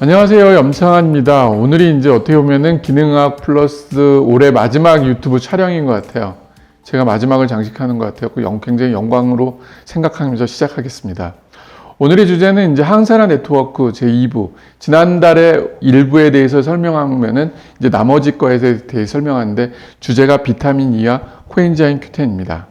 안녕하세요. 염상아입니다. 오늘이 이제 어떻게 보면은 기능학 플러스 올해 마지막 유튜브 촬영인 것 같아요. 제가 마지막을 장식하는 것 같아요. 굉장히 영광으로 생각하면서 시작하겠습니다. 오늘의 주제는 이제 항산화 네트워크 제2부. 지난달에 1부에 대해서 설명하면은 이제 나머지 거에 대해 설명하는데 주제가 비타민 E와 코엔자임 Q10입니다.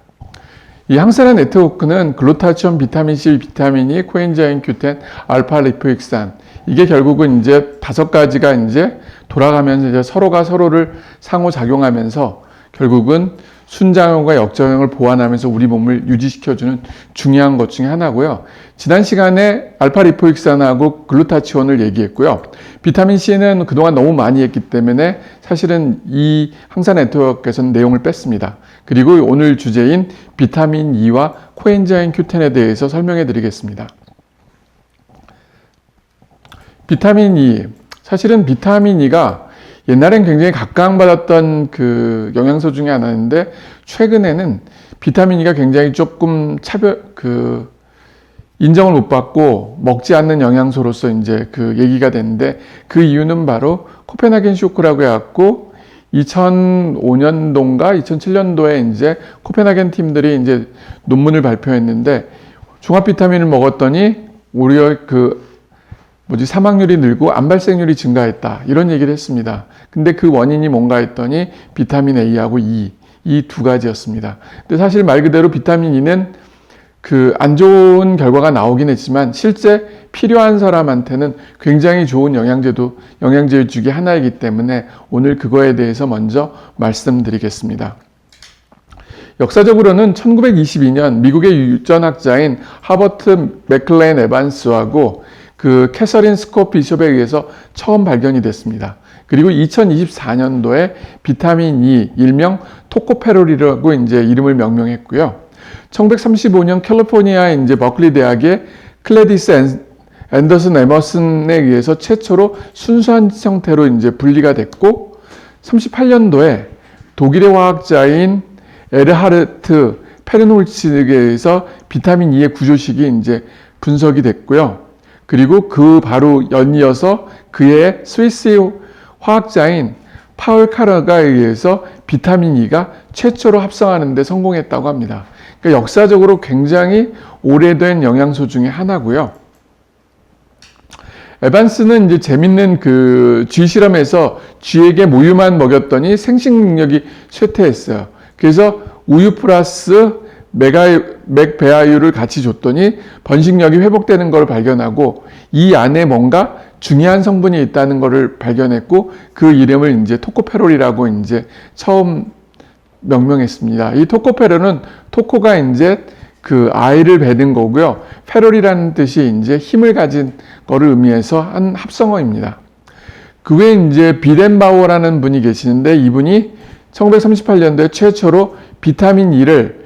이 항산화 네트워크는 글루타치온, 비타민 C, 비타민 E, 코엔자임 Q10, 알파 리포익산 이게 결국은 이제 5가지가 이제 돌아가면서 이제 서로가 서로를 상호작용하면서 결국은 순작용과 역작용을 보완하면서 우리 몸을 유지시켜주는 중요한 것 중에 하나고요. 지난 시간에 알파 리포익산하고 글루타치온을 얘기했고요. 비타민 C는 그동안 너무 많이 했기 때문에 사실은 이 항산화 네트워크에서는 내용을 뺐습니다. 그리고 오늘 주제인 비타민 E와 코엔자임 Q10에 대해서 설명해 드리겠습니다. 비타민 E. 사실은 비타민 E가 옛날엔 굉장히 각광받았던 그 영양소 중에 하나인데 최근에는 비타민 E가 굉장히 조금 인정을 못 받고 먹지 않는 영양소로서 이제 얘기가 됐는데 그 이유는 바로 코펜하겐 쇼크라고 해갖고 2005년도인가 2007년도에 이제 코펜하겐 팀들이 이제 논문을 발표했는데 종합 비타민을 먹었더니 오히려 사망률이 늘고 암 발생률이 증가했다. 이런 얘기를 했습니다. 근데 그 원인이 뭔가 했더니 비타민 A하고 E, 이 두 가지였습니다. 근데 사실 말 그대로 비타민 E는 안 좋은 결과가 나오긴 했지만 실제 필요한 사람한테는 굉장히 좋은 영양제 중에 하나이기 때문에 오늘 그거에 대해서 먼저 말씀드리겠습니다. 역사적으로는 1922년 미국의 유전학자인 하버트 맥클레인 에반스하고 캐서린 스콧 비숍에 의해서 처음 발견이 됐습니다. 그리고 2024년도에 비타민 E, 일명 토코페롤이라고 이제 이름을 명명했고요. 1935년 캘리포니아 이제 버클리 대학의 클래디스 앤더슨 에머슨에 의해서 최초로 순수한 형태로 이제 분리가 됐고, 38년도에 독일의 화학자인 에르하르트 페른홀츠에 의해서 비타민 E의 구조식이 이제 분석이 됐고요. 그리고 바로 연이어서 그의 스위스 화학자인 파울 카라가 의해서 비타민 E가 최초로 합성하는 데 성공했다고 합니다. 그러니까 역사적으로 굉장히 오래된 영양소 중에 하나고요. 에반스는 이제 재밌는 쥐 실험에서 쥐에게 모유만 먹였더니 생식 능력이 쇠퇴했어요. 그래서 우유 플러스 맥배아유를 같이 줬더니 번식력이 회복되는 걸 발견하고 이 안에 뭔가 중요한 성분이 있다는 것을 발견했고 그 이름을 이제 토코페롤이라고 이제 처음 명명했습니다. 이 토코페롤은 토코가 이제 아이를 배는 거고요. 페롤이라는 뜻이 이제 힘을 가진 거를 의미해서 한 합성어입니다. 그 외에 이제 비덴바워라는 분이 계시는데 이분이 1938년도에 최초로 비타민 E를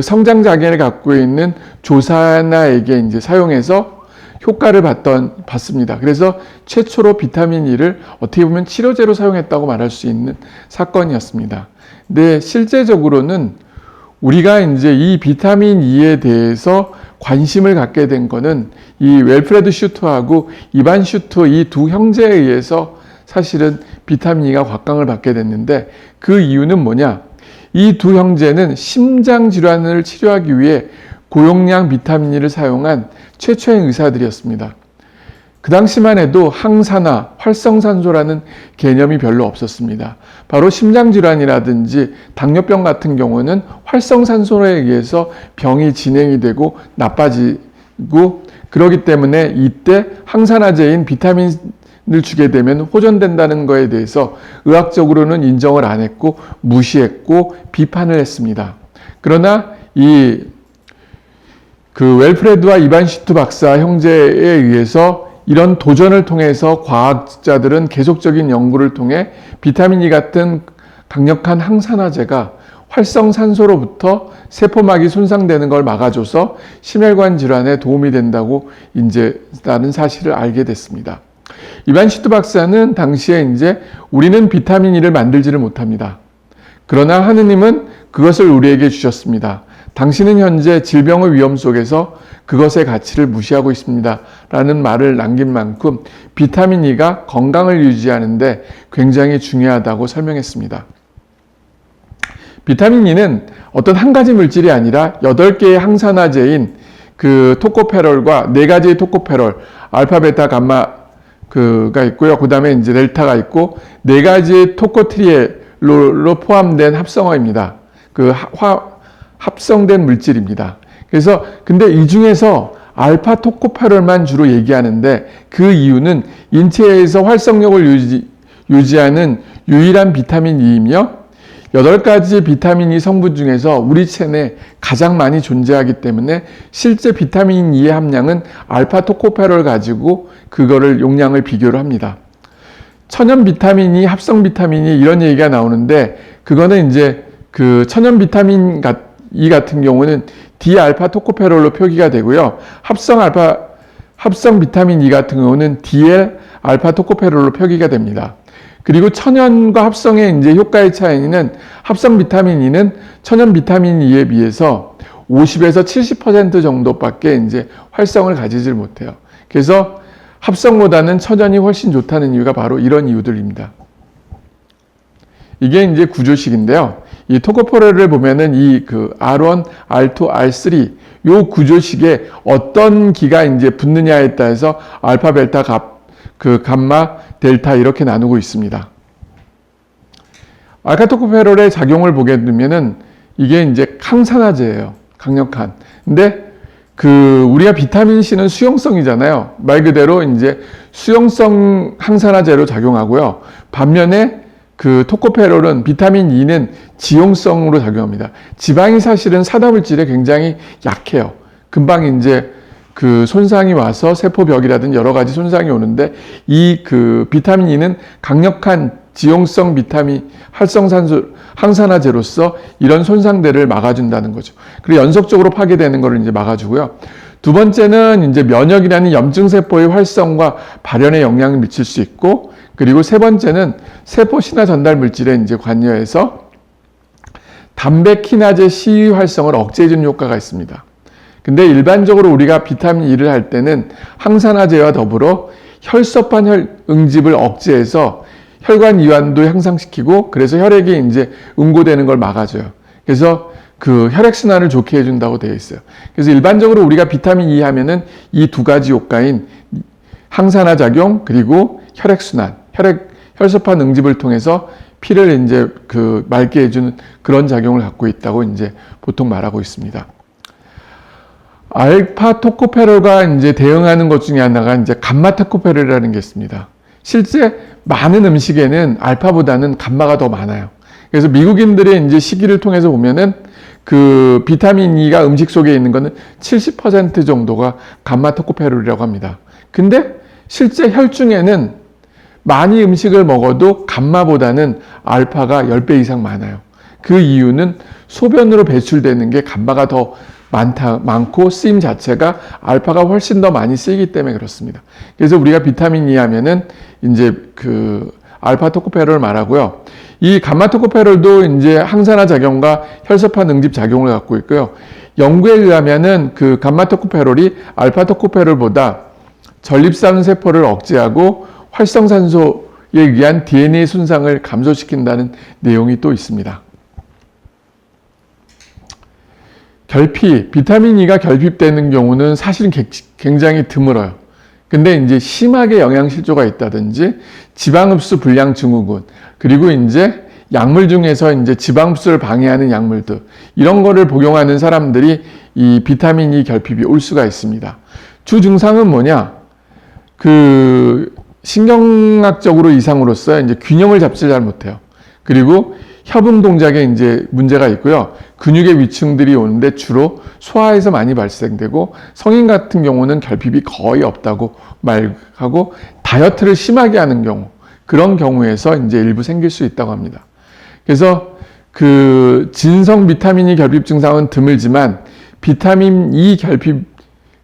성장 장애를 갖고 있는 조사나에게 이제 사용해서 효과를 봤습니다. 그래서 최초로 비타민 E를 어떻게 보면 치료제로 사용했다고 말할 수 있는 사건이었습니다. 근데 실제적으로는 우리가 이제 이 비타민 E에 대해서 관심을 갖게 된 거는 이 웰프레드 슈트하고 이반 슈트 이 두 형제에 의해서 사실은 비타민 E가 곽광을 받게 됐는데 그 이유는 뭐냐? 이 두 형제는 심장 질환을 치료하기 위해 고용량 비타민 E를 사용한 최초의 의사들이었습니다. 그 당시만 해도 항산화, 활성산소라는 개념이 별로 없었습니다. 바로 심장질환이라든지 당뇨병 같은 경우는 활성산소에 의해서 병이 진행이 되고 나빠지고 그러기 때문에 이때 항산화제인 비타민을 주게 되면 호전된다는 것에 대해서 의학적으로는 인정을 안 했고 무시했고 비판을 했습니다. 그러나 웰프레드와 이반 슈트 박사 형제에 의해서 이런 도전을 통해서 과학자들은 계속적인 연구를 통해 비타민 E 같은 강력한 항산화제가 활성산소로부터 세포막이 손상되는 걸 막아줘서 심혈관 질환에 도움이 된다고 이제 라는 사실을 알게 됐습니다. 이반 슈트 박사는 당시에 이제 우리는 비타민 E를 만들지를 못합니다. 그러나 하느님은 그것을 우리에게 주셨습니다. 당신은 현재 질병의 위험 속에서 그것의 가치를 무시하고 있습니다. 라는 말을 남긴 만큼 비타민 E가 건강을 유지하는데 굉장히 중요하다고 설명했습니다. 비타민 E는 어떤 한 가지 물질이 아니라 8개의 항산화제인 그 토코페롤과 4가지의 토코페롤, 알파, 베타, 감마가 있고요. 그 다음에 이제 델타가 있고 4가지의 토코트리엘로 포함된 합성어입니다. 합성된 물질입니다. 그래서 근데 이 중에서 알파 토코페롤만 주로 얘기하는데 그 이유는 인체에서 활성력을 유지하는 유일한 비타민 E이며 8가지 비타민 E 성분 중에서 우리 체내에 가장 많이 존재하기 때문에 실제 비타민 E의 함량은 알파 토코페롤 가지고 그거를 용량을 비교를 합니다. 천연 비타민 E, 합성 비타민 E 이런 얘기가 나오는데 그거는 이제 그 천연 비타민 E 같은 경우는 D알파 토코페롤로 표기가 되고요. 합성 비타민 E 같은 경우는 DL 알파 토코페롤로 표기가 됩니다. 그리고 천연과 합성의 이제 효과의 차이는 합성 비타민 E는 천연 비타민 E에 비해서 50에서 70% 정도밖에 이제 활성을 가지질 못해요. 그래서 합성보다는 천연이 훨씬 좋다는 이유가 바로 이런 이유들입니다. 이게 이제 구조식인데요. 이 토코페롤을 보면은 이 그 R1, R2, R3 요 구조식에 어떤 기가 이제 붙느냐에 따라서 알파, 베타, 감마, 델타 이렇게 나누고 있습니다. 알파 토코페롤의 작용을 보게 되면은 이게 이제 항산화제예요. 강력한. 근데 우리가 비타민 C는 수용성이잖아요. 말 그대로 이제 수용성 항산화제로 작용하고요. 반면에 토코페롤은 비타민 E는 지용성으로 작용합니다. 지방이 사실은 산화물질에 굉장히 약해요. 금방 이제 손상이 와서 세포벽이라든지 여러 가지 손상이 오는데 비타민 E는 강력한 지용성 비타민 항산화제로서 이런 손상들을 막아준다는 거죠. 그리고 연속적으로 파괴되는 것을 이제 막아주고요. 두 번째는 이제 면역이라는 염증 세포의 활성과 발현에 영향을 미칠 수 있고, 그리고 세 번째는 세포 신화 전달 물질에 이제 관여해서 담백키나제 C 활성을 억제해주는 효과가 있습니다. 근데 일반적으로 우리가 비타민 E를 할 때는 항산화제와 더불어 혈소판 응집을 억제해서 혈관 이완도 향상시키고 그래서 혈액이 이제 응고되는 걸 막아줘요. 그래서 혈액순환을 좋게 해준다고 되어 있어요. 그래서 일반적으로 우리가 비타민 E 하면은 이 두 가지 효과인 항산화 작용 그리고 혈액순환, 혈소판 응집을 통해서 피를 이제 맑게 해주는 그런 작용을 갖고 있다고 이제 보통 말하고 있습니다. 알파 토코페롤과 이제 대응하는 것 중에 하나가 이제 감마 토코페롤이라는 게 있습니다. 실제 많은 음식에는 알파보다는 감마가 더 많아요. 그래서 미국인들의 이제 시기를 통해서 보면은 비타민 E가 음식 속에 있는 거는 70% 정도가 감마 토코페롤이라고 합니다. 근데 실제 혈중에는 많이 음식을 먹어도 감마보다는 알파가 10배 이상 많아요. 그 이유는 소변으로 배출되는 게 감마가 더 많고 쓰임 자체가 알파가 훨씬 더 많이 쓰이기 때문에 그렇습니다. 그래서 우리가 비타민 E 하면은 이제 알파 토코페롤을 말하고요. 이 감마 토코페롤도 이제 항산화 작용과 혈소판 응집 작용을 갖고 있고요. 연구에 의하면은 감마 토코페롤이 알파 토코페롤보다 전립선 세포를 억제하고 활성산소에 의한 DNA 손상을 감소시킨다는 내용이 또 있습니다. 비타민 E가 결핍되는 경우는 사실은 굉장히 드물어요. 근데 이제 심하게 영양실조가 있다든지 지방흡수 불량 증후군, 그리고 이제 약물 중에서 이제 지방흡수를 방해하는 약물들, 이런 거를 복용하는 사람들이 이 비타민 E 결핍이 올 수가 있습니다. 주 증상은 뭐냐? 신경학적으로 이상으로서 이제 균형을 잡지 잘 못해요. 그리고 협응 동작에 이제 문제가 있고요. 근육의 위층들이 오는데 주로 소아에서 많이 발생되고, 성인 같은 경우는 결핍이 거의 없다고 말하고, 다이어트를 심하게 하는 경우, 그런 경우에서 이제 일부 생길 수 있다고 합니다. 그래서 진성 비타민 E 결핍 증상은 드물지만 비타민 E 결핍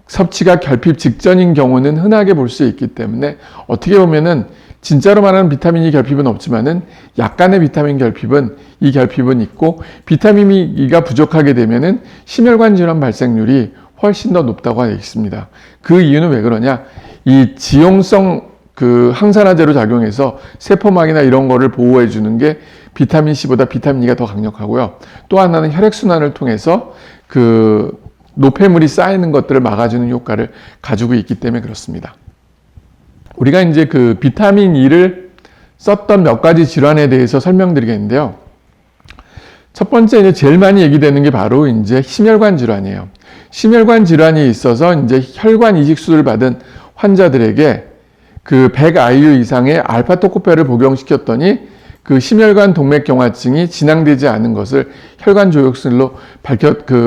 섭취가 결핍 직전인 경우는 흔하게 볼 수 있기 때문에 어떻게 보면은 진짜로 말하는 비타민 E 결핍은 없지만은 약간의 비타민 결핍은 이 결핍은 있고 비타민 E가 부족하게 되면은 심혈관 질환 발생률이 훨씬 더 높다고 하고 있습니다. 그 이유는 왜 그러냐? 이 지용성 그 항산화제로 작용해서 세포막이나 이런 거를 보호해 주는 게 비타민 C보다 비타민 E가 더 강력하고요. 또 하나는 혈액순환을 통해서 그 노폐물이 쌓이는 것들을 막아주는 효과를 가지고 있기 때문에 그렇습니다. 우리가 이제 그 비타민 E를 썼던 몇 가지 질환에 대해서 설명드리겠는데요. 첫 번째 이제 제일 많이 얘기되는 게 바로 이제 심혈관 질환이에요. 심혈관 질환이 있어서 이제 혈관 이식 수술을 받은 환자들에게 그 100IU 이상의 알파토코페를 복용시켰더니 그 심혈관 동맥경화증이 진행되지 않은 것을 혈관 조력술로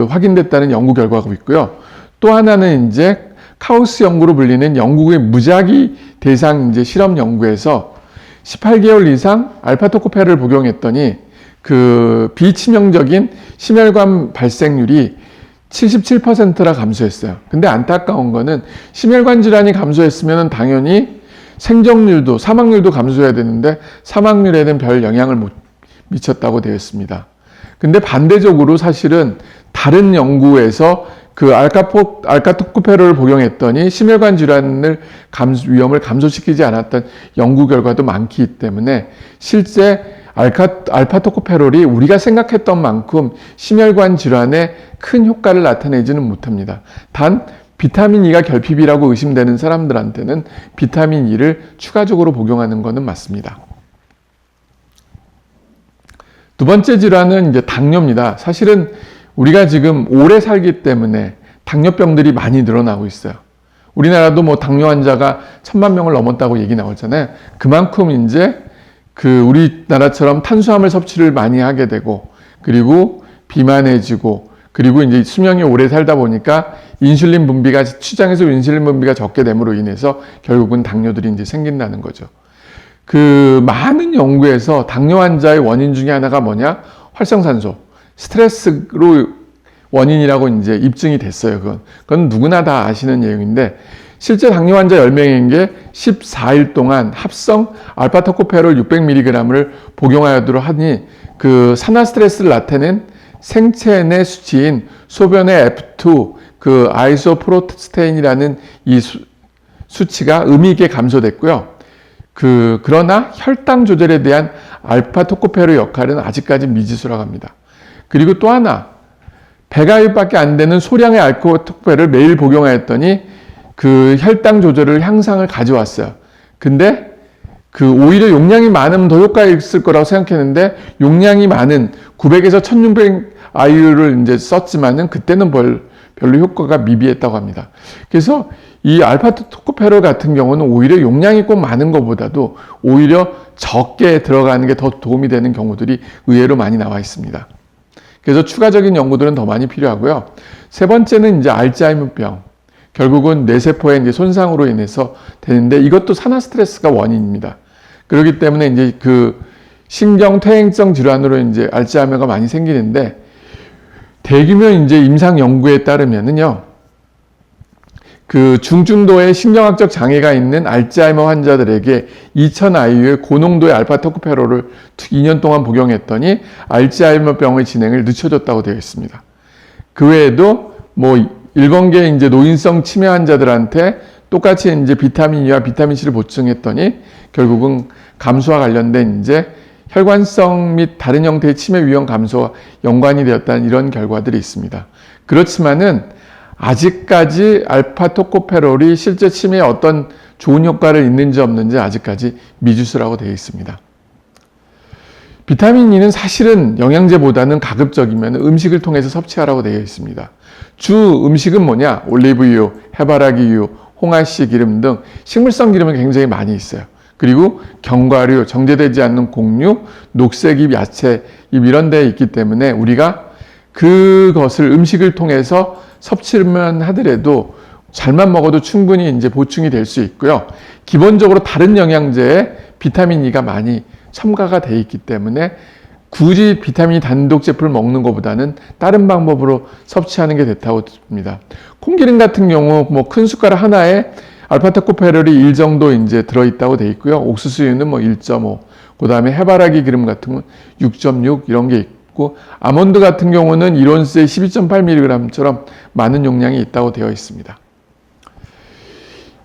확인됐다는 연구 결과가 있고요. 또 하나는 이제 카우스 연구로 불리는 영국의 무작위 대상 이제 실험 연구에서 18개월 이상 알파토코페를 복용했더니 그 비치명적인 심혈관 발생률이 77%나 감소했어요. 근데 안타까운 거는 심혈관 질환이 감소했으면 당연히 생존율도 사망률도 감소해야 되는데 사망률에는 별 영향을 못 미쳤다고 되어 있습니다. 근데 반대적으로 사실은 다른 연구에서 그 알카토코페로를 복용했더니 심혈관 질환을 위험을 감소시키지 않았던 연구 결과도 많기 때문에 실제 알파토코페롤이 우리가 생각했던 만큼 심혈관 질환에 큰 효과를 나타내지는 못합니다. 단 비타민 E가 결핍이라고 의심되는 사람들한테는 비타민 E를 추가적으로 복용하는 것은 맞습니다. 두 번째 질환은 이제 당뇨입니다. 사실은 우리가 지금 오래 살기 때문에 당뇨병들이 많이 늘어나고 있어요. 우리나라도 뭐 당뇨 환자가 1000만 명을 넘었다고 얘기 나오잖아요. 그만큼 이제 그 우리나라처럼 탄수화물 섭취를 많이 하게 되고 그리고 비만해지고 그리고 이제 수명이 오래 살다 보니까 인슐린 분비가 췌장에서 인슐린 분비가 적게 됨으로 인해서 결국은 당뇨들이 이제 생긴다는 거죠. 그 많은 연구에서 당뇨 환자의 원인 중에 하나가 뭐냐? 활성산소, 스트레스로 원인이라고 이제 입증이 됐어요. 그건 누구나 다 아시는 내용인데 실제 당뇨 환자 10명에게 14일 동안 합성 알파토코페롤 600mg을 복용하도록 하니 그 산화 스트레스를 나타낸 생체 내 수치인 소변의 F2 그 아이소프로스테인이라는 이 수치가 의미 있게 감소됐고요. 그러나 혈당 조절에 대한 알파토코페롤 역할은 아직까지 미지수라고 합니다. 그리고 또 하나 100IU밖에 안 되는 소량의 알파토코페롤을 매일 복용하였더니 그 혈당 조절을 향상을 가져왔어요. 근데 그 오히려 용량이 많으면 더 효과가 있을 거라고 생각했는데 용량이 많은 900에서 1600IU를 이제 썼지만은 그때는 별로 효과가 미비했다고 합니다. 그래서 이 알파토코페롤 같은 경우는 오히려 용량이 꼭 많은 것보다도 오히려 적게 들어가는 게 더 도움이 되는 경우들이 의외로 많이 나와 있습니다. 그래서 추가적인 연구들은 더 많이 필요하고요. 세 번째는 이제 알츠하이머병. 결국은 뇌세포의 이제 손상으로 인해서 되는데 이것도 산화 스트레스가 원인입니다. 그렇기 때문에 이제 그 신경 퇴행성 질환으로 이제 알츠하이머가 많이 생기는데 대규모 이제 임상 연구에 따르면은요. 그 중증도의 신경학적 장애가 있는 알츠하이머 환자들에게 2000IU의 고농도의 알파토코페롤을 2년 동안 복용했더니 알츠하이머병의 진행을 늦춰줬다고 되어 있습니다. 그 외에도 뭐 일본계 이제 노인성 치매 환자들한테 똑같이 이제 비타민 E와 비타민 C를 보충했더니 결국은 감소와 관련된 이제 혈관성 및 다른 형태의 치매 위험 감소와 연관이 되었다는 이런 결과들이 있습니다. 그렇지만은 아직까지 알파토코페롤이 실제 치매에 어떤 좋은 효과를 있는지 없는지 아직까지 미지수라고 되어 있습니다. 비타민 E는 사실은 영양제보다는 가급적이면 음식을 통해서 섭취하라고 되어 있습니다. 주 음식은 뭐냐? 올리브유, 해바라기유, 홍아씨 기름 등 식물성 기름이 굉장히 많이 있어요. 그리고 견과류, 정제되지 않는 곡류, 녹색잎, 야채잎 이런 데 있기 때문에 우리가 그것을 음식을 통해서 섭취만 하더라도 잘만 먹어도 충분히 이제 보충이 될 수 있고요. 기본적으로 다른 영양제에 비타민 E가 많이 첨가가 되어 있기 때문에 굳이 비타민 단독 제품을 먹는 것보다는 다른 방법으로 섭취하는 게 좋다고 듭니다. 콩기름 같은 경우 뭐 큰 숟가락 하나에 알파토코페롤이 1 정도 이제 들어있다고 되어 있고요. 옥수수유는 뭐 1.5, 그 다음에 해바라기 기름 같은 건 6.6 이런 게 있고, 아몬드 같은 경우는 1온스에 12.8mg처럼 많은 용량이 있다고 되어 있습니다.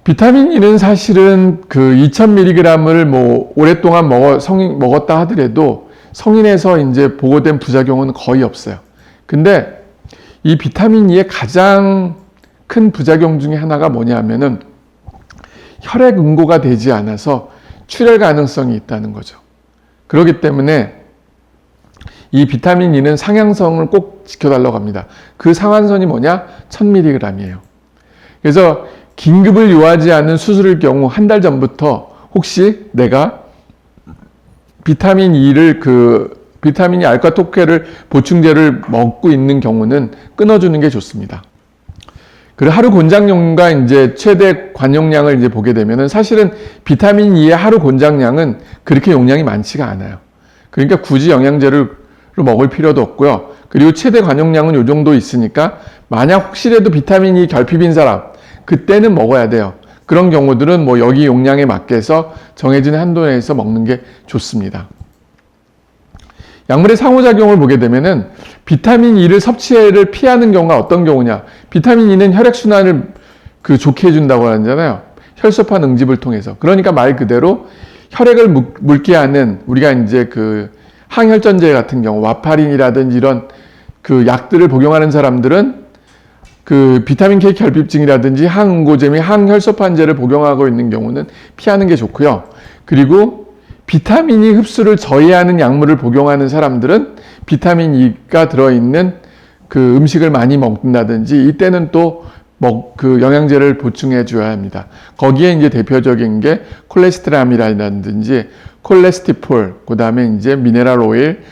비타민 E는 사실은 그 2000mg을 뭐 오랫동안 먹었다 하더라도 성인에서 이제 보고된 부작용은 거의 없어요. 근데 이 비타민 E의 가장 큰 부작용 중에 하나가 뭐냐면은 혈액 응고가 되지 않아서 출혈 가능성이 있다는 거죠. 그렇기 때문에 이 비타민 E는 상향성을 꼭 지켜달라고 합니다. 그 상한선이 뭐냐? 1000mg이에요. 그래서 긴급을 요하지 않은 수술일 경우 한 달 전부터 혹시 내가 비타민 E를 비타민 E 알카토케를 보충제를 먹고 있는 경우는 끊어주는 게 좋습니다. 그리고 하루 권장용과 이제 최대 관용량을 이제 보게 되면은 사실은 비타민 E의 하루 권장량은 그렇게 용량이 많지가 않아요. 그러니까 굳이 영양제를 먹을 필요도 없고요. 그리고 최대 관용량은 이 정도 있으니까 만약 혹시라도 비타민 E 결핍인 사람, 그때는 먹어야 돼요. 그런 경우들은 뭐 여기 용량에 맞게 해서 정해진 한도 내에서 먹는 게 좋습니다. 약물의 상호작용을 보게 되면은 비타민 E를 섭취를 피하는 경우가 어떤 경우냐? 비타민 E는 혈액순환을 좋게 해준다고 하잖아요. 혈소판 응집을 통해서. 그러니까 말 그대로 혈액을 묽게 하는 우리가 이제 항혈전제 같은 경우, 와파린이라든지 이런 약들을 복용하는 사람들은 비타민 K 결핍증이라든지 항응고제 및 항혈소판제를 복용하고 있는 경우는 피하는 게 좋고요. 그리고 비타민 E 흡수를 저해하는 약물을 복용하는 사람들은 비타민 E가 들어있는 음식을 많이 먹는다든지 이때는 또 영양제를 보충해 줘야 합니다. 거기에 이제 대표적인 게 콜레스테람이라든지 콜레스티폴, 그 다음에 이제 미네랄 오일,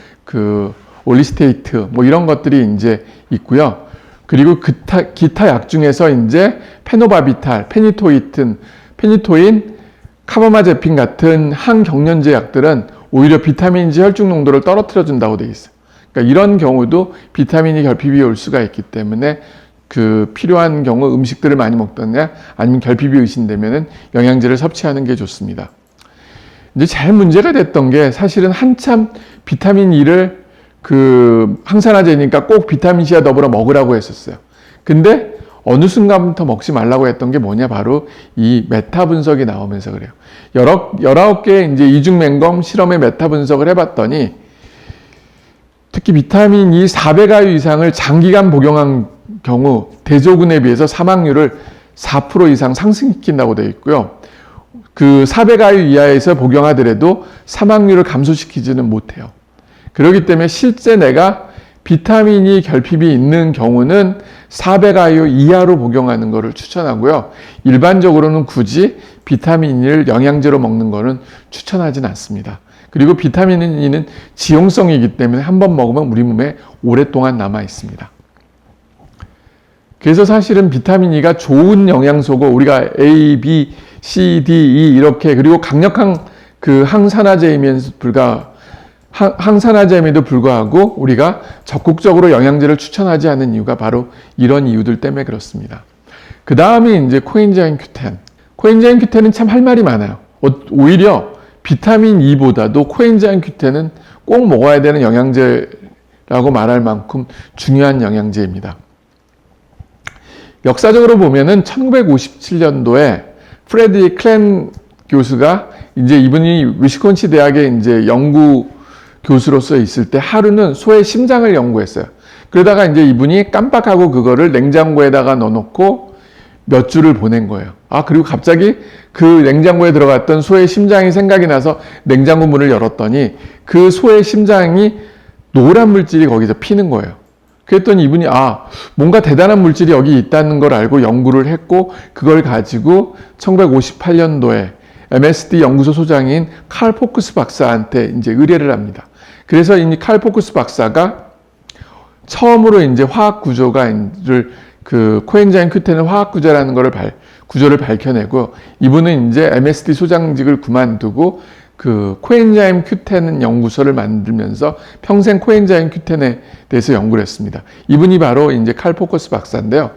올리스테이트 뭐 이런 것들이 이제 있고요. 그리고 기타 약 중에서 이제 페노바비탈, 페니토인, 카바마제핀 같은 항경련제 약들은 오히려 비타민 C 혈중 농도를 떨어뜨려 준다고 되어 있어요. 그러니까 이런 경우도 비타민 E 결핍이 올 수가 있기 때문에 필요한 경우 음식들을 많이 먹거나 아니면 결핍이 의심되면은 영양제를 섭취하는 게 좋습니다. 이제 제일 문제가 됐던 게 사실은 한참 비타민 E를 항산화제니까 꼭 비타민 C와 더불어 먹으라고 했었어요. 근데 어느 순간부터 먹지 말라고 했던 게 뭐냐? 바로 이 메타 분석이 나오면서 그래요. 19개의 이제 이중맹검 실험의 메타 분석을 해봤더니 특히 비타민 E 400아유 이상을 장기간 복용한 경우 대조군에 비해서 사망률을 4% 이상 상승시킨다고 되어 있고요. 400아유 이하에서 복용하더라도 사망률을 감소시키지는 못해요. 그렇기 때문에 실제 내가 비타민 E 결핍이 있는 경우는 400아유 이하로 복용하는 것을 추천하고요. 일반적으로는 굳이 비타민 E를 영양제로 먹는 것은 추천하진 않습니다. 그리고 비타민 E는 지용성이기 때문에 한번 먹으면 우리 몸에 오랫동안 남아 있습니다. 그래서 사실은 비타민 E가 좋은 영양소고 우리가 A, B, C, D, E 이렇게 그리고 강력한 항산화제임에도 불구하고 우리가 적극적으로 영양제를 추천하지 않는 이유가 바로 이런 이유들 때문에 그렇습니다. 그 다음에 이제 코엔자임 Q10. 코엔자임 Q10은 참 할 말이 많아요. 오히려 비타민 E보다도 코엔자임 Q10은 꼭 먹어야 되는 영양제라고 말할 만큼 중요한 영양제입니다. 역사적으로 보면은 1957년도에 프레드리 클랜 교수가 이제 이분이 위스콘신 대학의 이제 연구 교수로서 있을 때 하루는 소의 심장을 연구했어요. 그러다가 이제 이분이 깜빡하고 그거를 냉장고에다가 넣어놓고 몇 주를 보낸 거예요. 그리고 갑자기 냉장고에 들어갔던 소의 심장이 생각이 나서 냉장고 문을 열었더니 소의 심장이 노란 물질이 거기서 피는 거예요. 그랬더니 이분이 뭔가 대단한 물질이 여기 있다는 걸 알고 연구를 했고 그걸 가지고 1958년도에 MSD 연구소 소장인 칼 포크스 박사한테 이제 의뢰를 합니다. 그래서 이 칼 포크스 박사가 처음으로 이제 화학 구조를 코엔자임 Q10의 화학 구조라는 구조를 밝혀내고 이분은 이제 MSD 소장직을 그만두고 그 코엔자임 Q10 연구소를 만들면서 평생 코엔자임 Q10에 대해서 연구를 했습니다. 이분이 바로 이제 칼 포커스 박사인데요.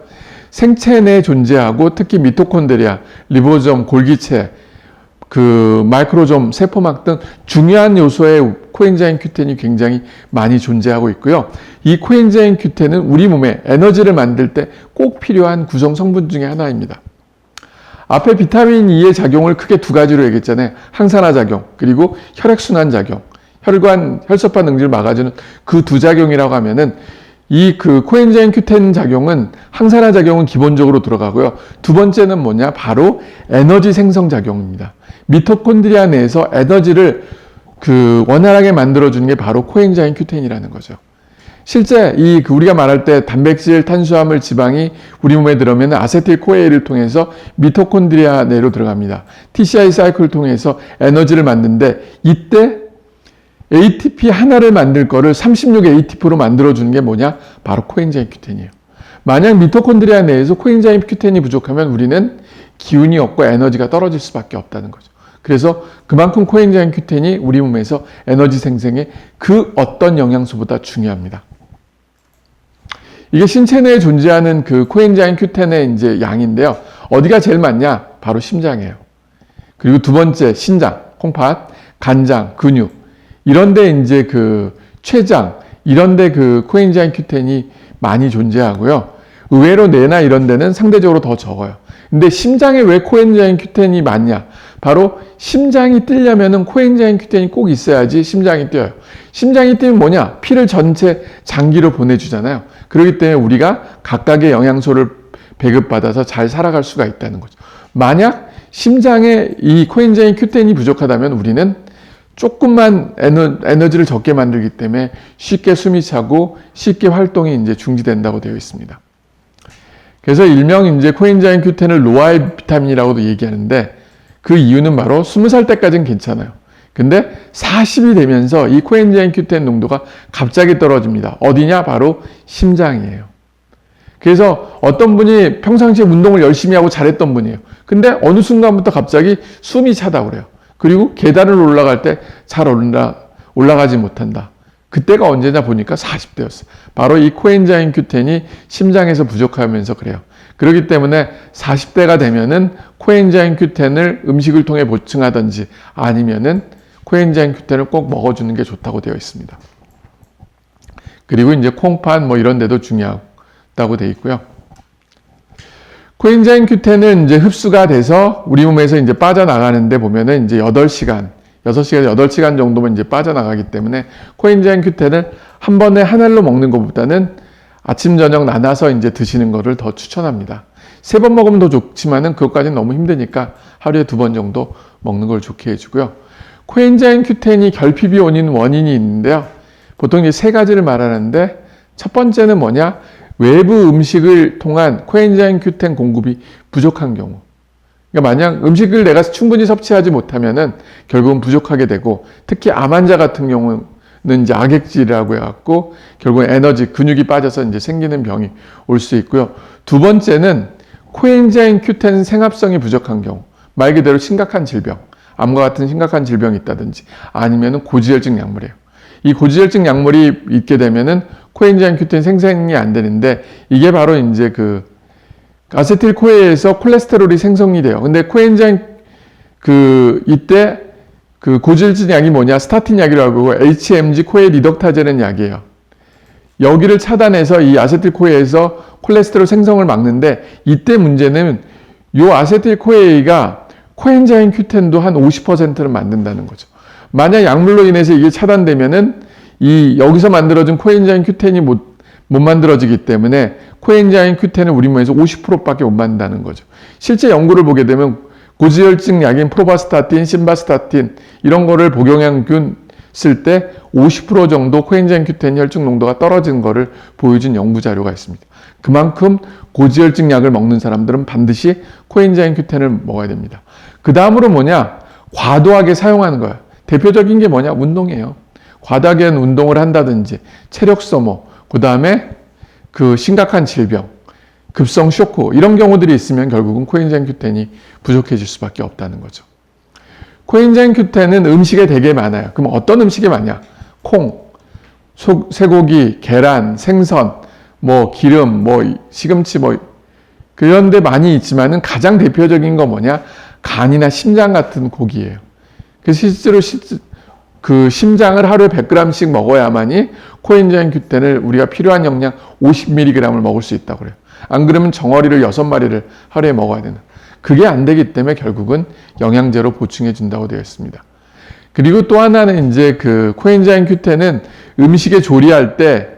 생체 내에 존재하고 특히 미토콘드리아, 리보솜, 골기체, 그 마이크로좀, 세포막 등 중요한 요소의 코엔자임 Q10이 굉장히 많이 존재하고 있고요. 이 코엔자임 Q10은 우리 몸에 에너지를 만들 때 꼭 필요한 구성 성분 중에 하나입니다. 앞에 비타민 E의 작용을 크게 두 가지로 얘기했잖아요. 항산화 작용, 그리고 혈액순환 작용, 혈관, 혈소판 능지를 막아주는 그 두 작용이라고 하면은 이 그 코엔자임 Q10 작용은 항산화 작용은 기본적으로 들어가고요. 두 번째는 뭐냐? 바로 에너지 생성 작용입니다. 미토콘드리아 내에서 에너지를 그 원활하게 만들어주는 게 바로 코엔자임 Q10이라는 거죠. 실제 우리가 말할 때 단백질, 탄수화물, 지방이 우리 몸에 들어오면 아세틸코에일을 통해서 미토콘드리아 내로 들어갑니다. TCI 사이클을 통해서 에너지를 만드는데 이때 ATP 하나를 만들 거를 36 ATP로 만들어주는 게 뭐냐? 바로 코엔자임 Q10이에요. 만약 미토콘드리아 내에서 코엔자임 Q10이 부족하면 우리는 기운이 없고 에너지가 떨어질 수밖에 없다는 거죠. 그래서 그만큼 코엔자임 Q10이 우리 몸에서 에너지 생성에 그 어떤 영양소보다 중요합니다. 이게 신체 내에 존재하는 그 코엔자임 Q10의 이제 양인데요. 어디가 제일 많냐? 바로 심장이에요. 그리고 두 번째 신장, 콩팥, 간장, 근육. 이런데 이제 그 췌장, 이런데 그 코엔자임 Q10이 많이 존재하고요. 의외로 뇌나 이런 데는 상대적으로 더 적어요. 근데 심장에 왜 코엔자임 Q10이 많냐? 바로 심장이 뛰려면은 코엔자임 Q10이 꼭 있어야지 심장이 뛰어요. 심장이 뛰면 뭐냐? 피를 전체 장기로 보내주잖아요. 그렇기 때문에 우리가 각각의 영양소를 배급받아서 잘 살아갈 수가 있다는 거죠. 만약 심장에 이 코엔자임 Q10이 부족하다면 우리는 조금만 에너지를 적게 만들기 때문에 쉽게 숨이 차고 쉽게 활동이 이제 중지된다고 되어 있습니다. 그래서 일명 이제 코엔자임 Q10을 노아의 비타민이라고도 얘기하는데 그 이유는 바로 20살 때까지는 괜찮아요. 근데 40이 되면서 이 코엔자임 Q10 농도가 갑자기 떨어집니다. 어디냐? 바로 심장이에요. 그래서 어떤 분이 평상시에 운동을 열심히 하고 잘했던 분이에요. 근데 어느 순간부터 갑자기 숨이 차다고 그래요. 그리고 계단을 올라갈 때 잘 올라가지 못한다. 그때가 언제냐 보니까 40대였어요. 바로 이 코엔자임 Q10이 심장에서 부족하면서 그래요. 그렇기 때문에 40대가 되면은 코엔자임 Q10을 음식을 통해 보충하든지 아니면은 코엔자임 Q10을 꼭 먹어주는 게 좋다고 되어 있습니다. 그리고 이제 콩팥 뭐 이런 데도 중요하다고 되어 있고요. 코엔자임 Q10은 이제 흡수가 돼서 우리 몸에서 이제 빠져나가는데 보면은 이제 6시간, 6시간, 8시간 정도면 이제 빠져나가기 때문에 코엔자임 Q10을 한 번에 한 알로 먹는 것보다는 아침, 저녁 나눠서 이제 드시는 거를 더 추천합니다. 3번 먹으면 더 좋지만은 그것까지는 너무 힘드니까 하루에 2번 정도 먹는 걸 좋게 해주고요. 코엔자임 Q10이 결핍이 오는 원인이 있는데요. 보통 이제 3가지를 말하는데 첫 번째는 뭐냐? 외부 음식을 통한 코엔자임 Q10 공급이 부족한 경우. 그러니까 만약 음식을 내가 충분히 섭취하지 못하면은 결국은 부족하게 되고 특히 암 환자 같은 경우는 이제 악액질이라고 해갖고 결국은 에너지, 근육이 빠져서 이제 생기는 병이 올 수 있고요. 두 번째는 코엔자임 Q10 생합성이 부족한 경우. 말 그대로 심각한 질병, 암과 같은 심각한 질병이 있다든지 아니면은 고지혈증 약물이에요. 이 고지혈증 약물이 있게 되면은 코엔자임 Q10 생성이 안 되는데 이게 바로 이제 그 아세틸코에에서 콜레스테롤이 생성이 돼요. 근데 코엔자임 이때 그 고지혈증 약이 뭐냐? 스타틴 약이라고 하고 HMG 코에 리덕타제는 약이에요. 여기를 차단해서 이 아세틸코에에서 콜레스테롤 생성을 막는데 이때 문제는 요 아세틸코에가 코엔자임 Q10도 한 50%를 만든다는 거죠. 만약 약물로 인해서 이게 차단되면은 여기서 만들어진 코엔자임 Q10이 못 만들어지기 때문에 코엔자임 Q10을 우리 몸에서 50%밖에 못 만든다는 거죠. 실제 연구를 보게 되면 고지혈증 약인 프로바스타틴, 심바스타틴 이런 거를 복용한 쓸 때 50% 정도 코엔자임 Q10 혈중 농도가 떨어진 거를 보여준 연구 자료가 있습니다. 그만큼 고지혈증 약을 먹는 사람들은 반드시 코엔자임 Q10을 먹어야 됩니다. 그 다음으로 뭐냐? 과도하게 사용하는 거예요. 대표적인 게 뭐냐? 운동이에요. 과다하게 운동을 한다든지 체력 소모, 그 다음에 그 심각한 질병, 급성 쇼크 이런 경우들이 있으면 결국은 코엔자임 Q10이 부족해질 수밖에 없다는 거죠. 코엔자임 Q10은 음식에 되게 많아요. 그럼 어떤 음식에 많냐? 콩, 쇠고기, 계란, 생선, 뭐 기름, 뭐 시금치, 뭐 그런 데 많이 있지만은 가장 대표적인 건 뭐냐? 간이나 심장 같은 고기예요. 그래서 실제로 그 심장을 하루에 100g씩 먹어야만이 코엔자임 Q10을 우리가 필요한 영양 50mg을 먹을 수 있다고 그래요. 안 그러면 정어리를 6마리를 하루에 먹어야 되는. 그게 안 되기 때문에 결국은 영양제로 보충해 준다고 되어 있습니다. 그리고 또 하나는 이제 그 코엔자임 Q10은 음식에 조리할 때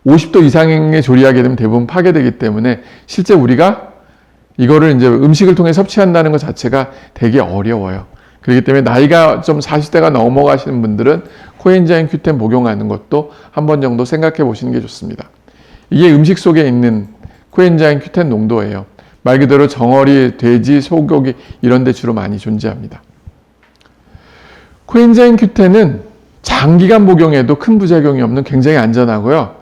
50도 이상에 조리하게 되면 대부분 파괴되기 때문에 실제 우리가 이거를 이제 음식을 통해 섭취한다는 것 자체가 되게 어려워요. 그렇기 때문에 나이가 좀 40대가 넘어가시는 분들은 코엔자임 Q10 복용하는 것도 한 번 정도 생각해 보시는 게 좋습니다. 이게 음식 속에 있는 코엔자임 Q10 농도예요. 말 그대로 정어리, 돼지, 소고기 이런 데 주로 많이 존재합니다. 코엔자임 Q10은 장기간 복용해도 큰 부작용이 없는 굉장히 안전하고요.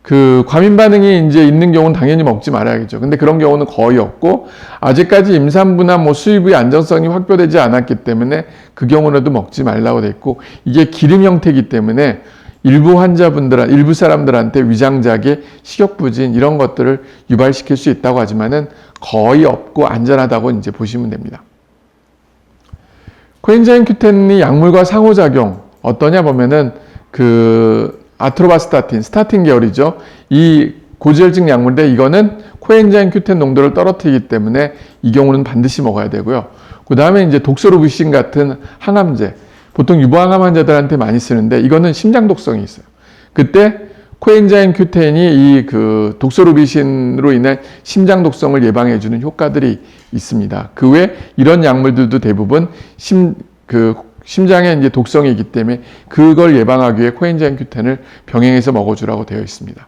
그 과민 반응이 이제 있는 경우는 당연히 먹지 말아야겠죠. 근데 그런 경우는 거의 없고 아직까지 임산부나 뭐 수유부의 안전성이 확보되지 않았기 때문에 그 경우라도 먹지 말라고 돼 있고 이게 기름 형태이기 때문에 일부 사람들한테 위장작에 식욕부진 이런 것들을 유발시킬 수 있다고 하지만은 거의 없고 안전하다고 이제 보시면 됩니다. 코엔자임 Q10이 약물과 상호작용 어떠냐 보면은 그 아트로바스타틴, 스타틴 계열이죠. 이 고지혈증 약물인데 이거는 코엔자임 Q10 농도를 떨어뜨리기 때문에 이 경우는 반드시 먹어야 되고요. 그 다음에 이제 독소루비신 같은 항암제, 보통 유방암 환자들한테 많이 쓰는데 이거는 심장 독성이 있어요. 그때 코엔자임 Q10이 이 그 독소루비신으로 인한 심장 독성을 예방해주는 효과들이 있습니다. 그 외 이런 약물들도 대부분 심장에 이제 독성이 있기 때문에 그걸 예방하기 위해 코엔자임 Q10을 병행해서 먹어주라고 되어 있습니다.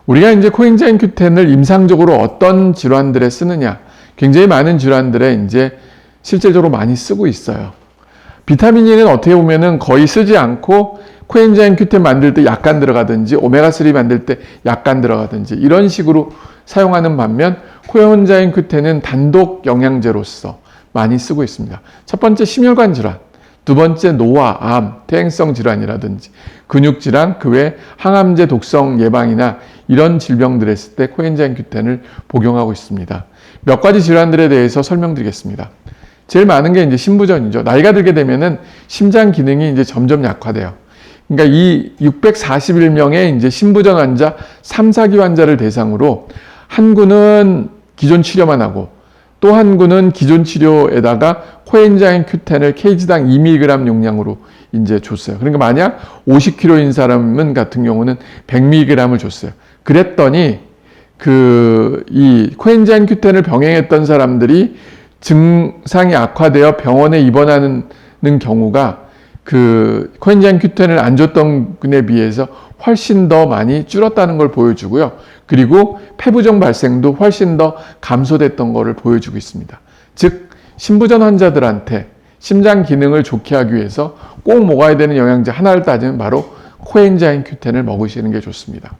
우리가 이제 코엔자임 Q10을 임상적으로 어떤 질환들에 쓰느냐, 굉장히 많은 질환들에 이제 실질적으로 많이 쓰고 있어요. 비타민 E는 어떻게 보면은 거의 쓰지 않고 코엔자임 Q10 만들 때 약간 들어가든지 오메가3 만들 때 약간 들어가든지 이런 식으로 사용하는 반면 코엔자임 Q10은 단독 영양제로서 많이 쓰고 있습니다. 첫 번째 심혈관 질환, 두 번째 노화, 암, 퇴행성 질환이라든지 근육질환, 그 외 항암제 독성 예방이나 이런 질병들을 했을 때 코엔자임 Q10을 복용하고 있습니다. 몇 가지 질환들에 대해서 설명드리겠습니다. 제일 많은 게 이제 심부전이죠. 나이가 들게 되면은 심장 기능이 이제 점점 약화돼요. 그러니까 이 641명의 이제 심부전 환자 3, 4기 환자를 대상으로 한 구는 기존 치료만 하고 또 한 구는 기존 치료에다가 코엔자임 Q10을 kg당 2mg 용량으로 이제 줬어요. 그러니까 만약 50kg인 사람은 같은 경우는 100mg을 줬어요. 그랬더니 이 코엔자임 Q10을 병행했던 사람들이 증상이 악화되어 병원에 입원하는 경우가 그 코엔자임 Q10을 안 줬던 분에 비해서 훨씬 더 많이 줄었다는 걸 보여주고요. 그리고 폐부종 발생도 훨씬 더 감소됐던 것을 보여주고 있습니다. 즉 심부전 환자들한테 심장 기능을 좋게 하기 위해서 꼭 먹어야 되는 영양제 하나를 따지면 바로 코엔자임 Q10을 먹으시는 게 좋습니다.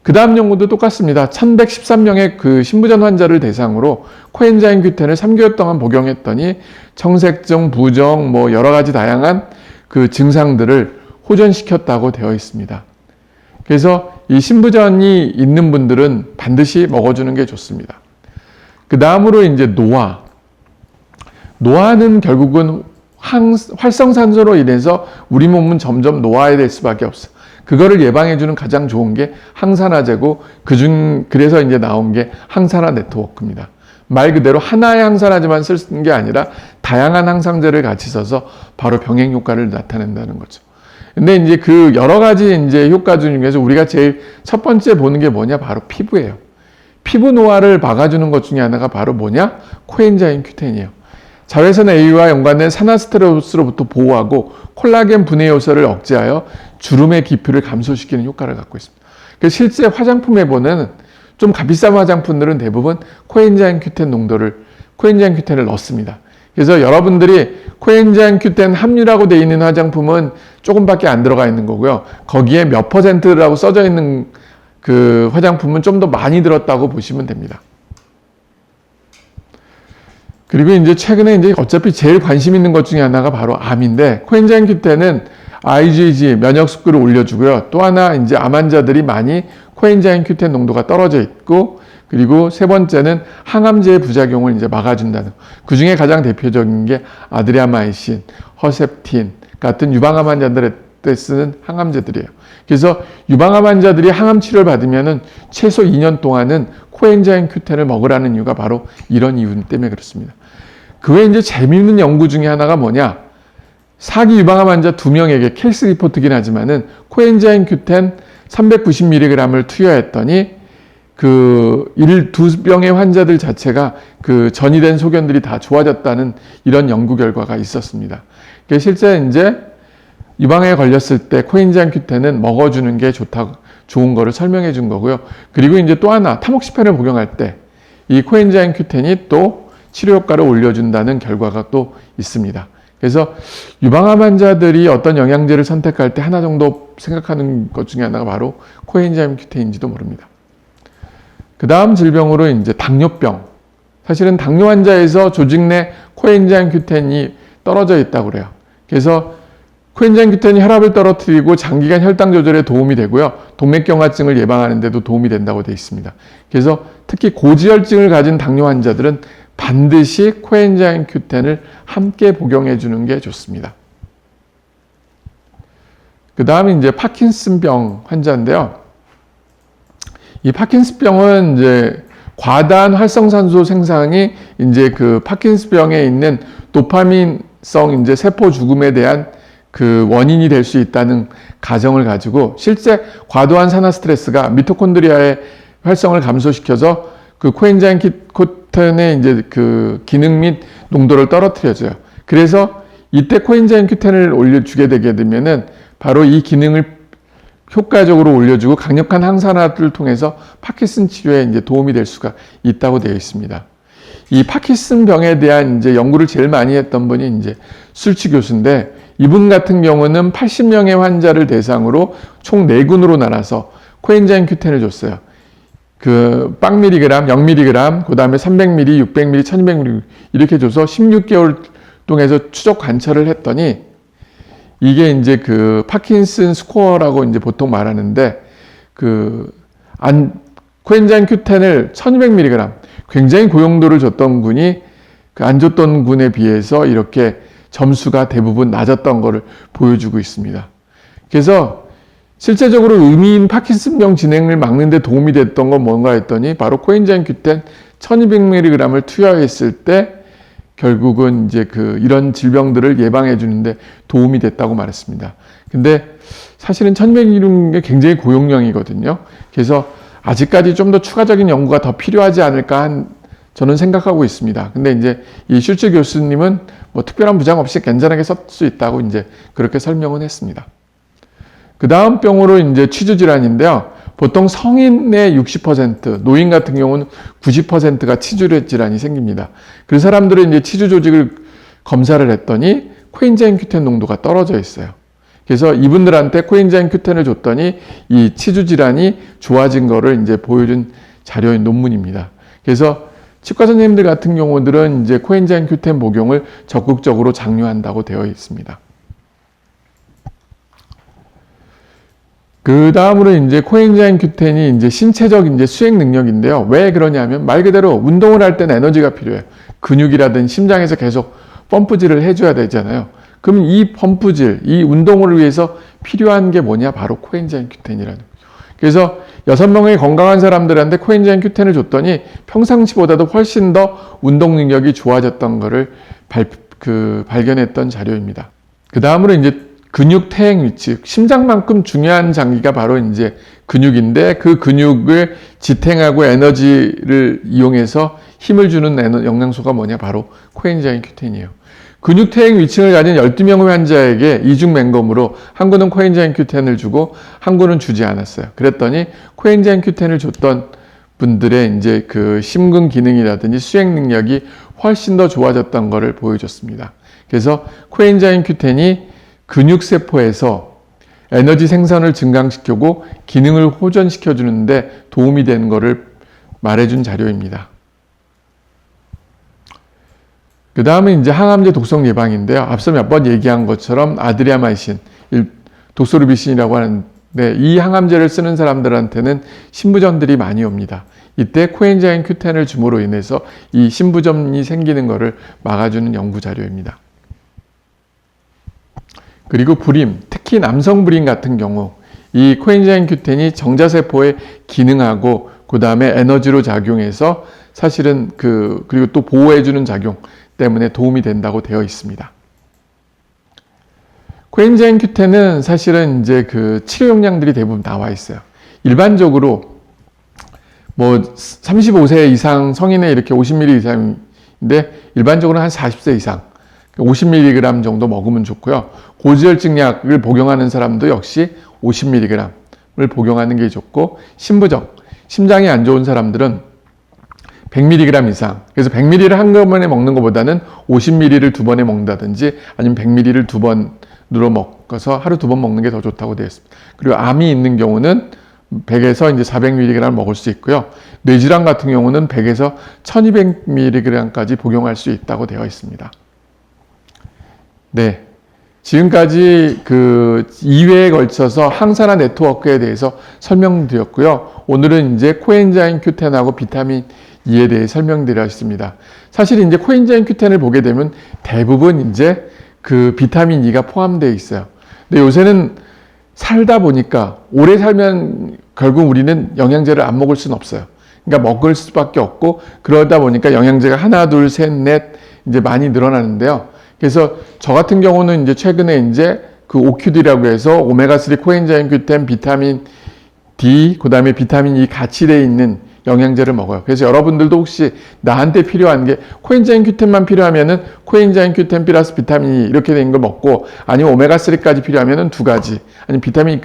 그 다음 연구도 똑같습니다. 1113명의 그 심부전 환자를 대상으로 코엔자임 Q10을 3개월 동안 복용했더니 청색증, 부종, 뭐 여러 가지 다양한 그 증상들을 호전시켰다고 되어 있습니다. 그래서 이 심부전이 있는 분들은 반드시 먹어주는 게 좋습니다. 그 다음으로 이제 노화. 노화는 결국은 활성산소로 인해서 우리 몸은 점점 노화에 될 수밖에 없어. 그거를 예방해주는 가장 좋은 게 항산화제고 그래서 이제 나온 게 항산화 네트워크입니다. 말 그대로 하나의 항산화제만 쓰는 게 아니라 다양한 항산제를 같이 써서 바로 병행 효과를 나타낸다는 거죠. 근데 이제 그 여러 가지 이제 효과 중에서 우리가 제일 첫 번째 보는 게 뭐냐? 바로 피부예요. 피부 노화를 막아주는 것 중에 하나가 바로 뭐냐? 코엔자임 Q10이에요. 자외선 A와 연관된 산화스트레스로부터 보호하고 콜라겐 분해 요소를 억제하여 주름의 깊이를 감소시키는 효과를 갖고 있습니다. 그래서 실제 화장품에 보는 좀 값비싼 화장품들은 대부분 코엔자임 Q10을 넣습니다. 그래서 여러분들이 코엔자임 Q10 함유라고 되어 있는 화장품은 조금밖에 안 들어가 있는 거고요. 거기에 몇 %라고 써져 있는 그 화장품은 좀 더 많이 들었다고 보시면 됩니다. 그리고 이제 최근에 이제 어차피 제일 관심 있는 것 중에 하나가 바로 암인데, 코엔자임 Q10은 IgG 면역 속도를 올려주고요. 또 하나 이제 암 환자들이 많이 코엔자임 Q10 농도가 떨어져 있고, 그리고 세 번째는 항암제의 부작용을 이제 막아준다는. 그 중에 가장 대표적인 게 아드리아마이신, 허셉틴 같은 유방암 환자들에 쓰는 항암제들이에요. 그래서 유방암 환자들이 항암 치료를 받으면은 최소 2년 동안은 코엔자임 Q10을 먹으라는 이유가 바로 이런 이유 때문에 그렇습니다. 그 외에 이제 재미있는 연구 중에 하나가 뭐냐? 사기 유방암 환자 2명에게 케이스 리포트긴 하지만은 코엔자임 Q10 390mg을 투여했더니 그 2병의 환자들 자체가 그 전이된 소견들이 다 좋아졌다는 이런 연구 결과가 있었습니다. 그러니까 실제 이제 유방암에 걸렸을 때 코엔자임 Q10은 먹어주는 게 좋은 거를 설명해 준 거고요. 그리고 이제 또 하나 타모xifen 복용할 때 이 코엔자임 Q10이 또 치료 효과를 올려준다는 결과가 또 있습니다. 그래서 유방암 환자들이 어떤 영양제를 선택할 때 하나 정도 생각하는 것 중에 하나가 바로 코엔자임 Q10인지도 모릅니다. 그 다음 질병으로 이제 당뇨병. 사실은 당뇨 환자에서 조직 내 코엔자임 Q10이 떨어져 있다고 그래요. 그래서 코엔자임 Q10이 혈압을 떨어뜨리고 장기간 혈당 조절에 도움이 되고요. 동맥경화증을 예방하는 데도 도움이 된다고 되어 있습니다. 그래서 특히 고지혈증을 가진 당뇨 환자들은 반드시 코엔자임 Q10을 함께 복용해 주는 게 좋습니다. 그 다음에 이제 파킨슨병 환자인데요. 이 파킨슨병은 이제 과다한 활성산소 생산이 이제 그 파킨슨병에 있는 도파민성 이제 세포 죽음에 대한 그 원인이 될 수 있다는 가정을 가지고, 실제 과도한 산화 스트레스가 미토콘드리아의 활성을 감소시켜서 그 코엔자임 Q10의 이제 그 기능 및 농도를 떨어뜨려줘요. 그래서 이때 코엔자임 Q10을 올려주게 되게 되면은 바로 이 기능을 효과적으로 올려주고 강력한 항산화를 통해서 파킨슨 치료에 이제 도움이 될 수가 있다고 되어 있습니다. 이 파킨슨 병에 대한 이제 연구를 제일 많이 했던 분이 이제 술치 교수인데, 이분 같은 경우는 80명의 환자를 대상으로 총 4군으로 나눠서 코엔자임 Q10을 줬어요. 그 0mg, 0mg, 그 다음에 300mg, 600mg, 1200mg 이렇게 줘서 16개월 동안에서 추적 관찰을 했더니, 이게 이제 그 파킨슨 스코어라고 이제 보통 말하는데, 코엔자임 Q10을 1200mg 굉장히 고용도를 줬던 군이 그 안 줬던 군에 비해서 이렇게 점수가 대부분 낮았던 것을 보여주고 있습니다. 그래서 실제적으로 의미인 파킨슨병 진행을 막는 데 도움이 됐던 건 뭔가 했더니 바로 코엔자임 Q10 1200mg을 투여했을 때 결국은 이제 이런 질병들을 예방해 주는데 도움이 됐다고 말했습니다. 근데 사실은 1200mg이 굉장히 고용량이거든요. 그래서 아직까지 좀 더 추가적인 연구가 더 필요하지 않을까 저는 생각하고 있습니다. 근데 이제 이 슐츠 교수님은 뭐 특별한 부장 없이 괜찮게 쓸 수 있다고 이제 그렇게 설명은 했습니다. 그 다음 병으로 이제 치주 질환인데요. 보통 성인의 60%, 노인 같은 경우는 90%가 치주 질환이 생깁니다. 그 사람들은 이제 치주 조직을 검사를 했더니 코엔자임 Q10 농도가 떨어져 있어요. 그래서 이분들한테 코엔자임 Q10을 줬더니 이 치주 질환이 좋아진 거를 이제 보여준 자료인 논문입니다. 그래서 치과 선생님들 같은 경우들은 이제 코엔자임 Q10 복용을 적극적으로 장려한다고 되어 있습니다. 그 다음으로 이제 코엔자임 Q10이 이제 신체적 이제 수행 능력인데요. 왜 그러냐면 말 그대로 운동을 할 때는 에너지가 필요해요. 근육이라든 심장에서 계속 펌프질을 해줘야 되잖아요. 그럼 이 펌프질, 이 운동을 위해서 필요한 게 뭐냐? 바로 코엔자임 Q10이라는 거죠. 그래서 6명의 건강한 사람들한테 코엔자임 Q10을 줬더니 평상시보다도 훨씬 더 운동 능력이 좋아졌던 것을 발견했던 자료입니다. 그 다음으로 이제 근육 퇴행 위치, 심장만큼 중요한 장기가 바로 이제 근육인데, 그 근육을 지탱하고 에너지를 이용해서 힘을 주는 영양소가 뭐냐? 바로 코엔자임 Q10이에요. 근육 퇴행 위층을 가진 12명의 환자에게 이중 맹검으로 한 군은 코엔자임 Q10을 주고 한 군은 주지 않았어요. 그랬더니 코엔자임 Q10을 줬던 분들의 이제 그 심근 기능이라든지 수행 능력이 훨씬 더 좋아졌던 것을 보여줬습니다. 그래서 코엔자임 Q10이 근육세포에서 에너지 생산을 증강시키고 기능을 호전시켜 주는데 도움이 되는 것을 말해준 자료입니다. 그 다음은 이제 항암제 독성 예방인데요. 앞서 몇 번 얘기한 것처럼 아드리아마이신, 도소르비신이라고 하는데 이 항암제를 쓰는 사람들한테는 신부전들이 많이 옵니다. 이때 코엔자임 Q10을 줌으로 인해서 이 신부전이 생기는 것을 막아주는 연구 자료입니다. 그리고 불임, 특히 남성 불임 같은 경우 이 코엔자임 Q10이 정자세포에 기능하고 그 다음에 에너지로 작용해서 사실은 그리고 또 보호해주는 작용 때문에 도움이 된다고 되어 있습니다. 코엔자임 Q10은 사실은 이제 치료 용량들이 대부분 나와 있어요. 일반적으로 뭐 35세 이상 성인에 이렇게 50ml 이상인데 일반적으로 한 40세 이상 50mg 정도 먹으면 좋고요. 고지혈증 약을 복용하는 사람도 역시 50mg을 복용하는 게 좋고 신부정, 심장이 안 좋은 사람들은 100mg 이상. 그래서 100ml를 한꺼번에 먹는 것보다는 50ml를 두 번에 먹는다든지 아니면 100ml를 두 번으로 먹어서 하루 두 번 먹는 게 더 좋다고 되어 있습니다. 그리고 암이 있는 경우는 100에서 이제 400mg 먹을 수 있고요. 뇌질환 같은 경우는 100에서 1200mg까지 복용할 수 있다고 되어 있습니다. 네. 지금까지 2회에 걸쳐서 항산화 네트워크에 대해서 설명드렸고요. 오늘은 이제 코엔자임 Q10하고 비타민 E에 대해 설명드렸습니다. 사실 이제 코엔자임 Q10을 보게 되면 대부분 이제 비타민 E가 포함되어 있어요. 근데 요새는 살다 보니까 오래 살면 결국 우리는 영양제를 안 먹을 수는 없어요. 그러니까 먹을 수밖에 없고 그러다 보니까 영양제가 하나, 둘, 셋, 넷 이제 많이 늘어나는데요. 그래서 저 같은 경우는 이제 최근에 이제 OQD라고 해서 오메가3 코엔자임 Q10, 비타민 D, 그 다음에 비타민 E 같이 되어 있는 영양제를 먹어요. 그래서 여러분들도 혹시 나한테 필요한 게 코엔자임 Q10만 필요하면은 코엔자임 Q10 플러스 비타민 E 이렇게 된 걸 먹고 아니면 오메가3까지 필요하면은 2가지, 아니면 비타민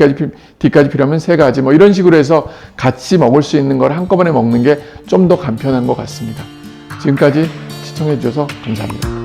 D까지 필요하면 3가지 뭐 이런 식으로 해서 같이 먹을 수 있는 걸 한꺼번에 먹는 게 좀 더 간편한 것 같습니다. 지금까지 시청해 주셔서 감사합니다.